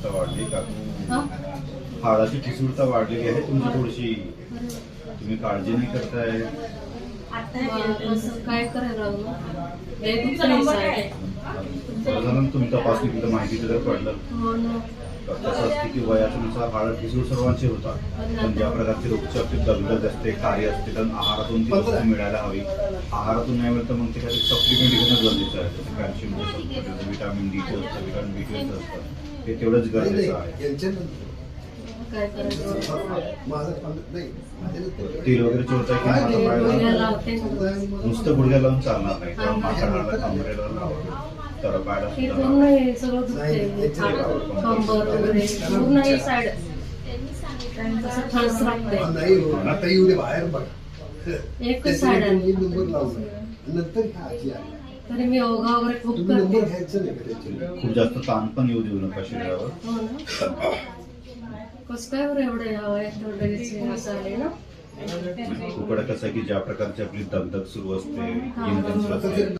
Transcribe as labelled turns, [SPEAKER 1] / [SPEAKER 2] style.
[SPEAKER 1] ठिसूळता वाढली का?
[SPEAKER 2] हा?
[SPEAKER 1] हाडाची ठिसूळता वाढलेली आहे तुमची थोडीशी. तुम्ही काळजी नाही करताय.
[SPEAKER 2] असं काय करायला लागलं? हे दुसरी साईड.
[SPEAKER 1] बरं झालं ना तुम्ही तपासणी केलं, माहिती जर पडलं.
[SPEAKER 2] हो ना.
[SPEAKER 1] कसं असते की वयानुसार हाड ठिसूळ सर्वांचे होतात, पण ज्या प्रकारची रोगची आपली दगदग असते, कार्य असते, तर आहारातून ती वस्तू मिळायला हवी. आहारातून नाही मिळत तर मग ते काही सप्लिमेंट घेणं गरजेचं आहे. जसं कॅल्शियम असतं, विटामिन डी असतं, विटामिन B12 असतं, हे तेवढंच गरजेचं आहे.
[SPEAKER 2] काय करायचं?
[SPEAKER 1] तेल वगैरे चोळताय की माझा
[SPEAKER 2] गुडघ्याला
[SPEAKER 1] पायाला
[SPEAKER 2] लावते ना.
[SPEAKER 1] नुसतं गुडघ्या लावून चालणार नाही, तर माथा हाडला कमरेला लावा, तर पायाला
[SPEAKER 2] हे
[SPEAKER 1] सुद्धा
[SPEAKER 2] पूर्ण हे सगळं दुखते. कंबर वगैरे पूर्ण ही साईड तसं ठळस लागते. एकच साईड आहे. तरी मी योगा वगैरे खूप करते.
[SPEAKER 1] खूप जास्त ताण पण येऊ देऊ नका शरीरावर.
[SPEAKER 2] हो ना. कसं काय बरं एवढं एवढं असं आले ना?
[SPEAKER 1] उकडं कसं आहे की ज्या प्रकारची आपली दगदग सुरू असते, इंधन सुरू असते,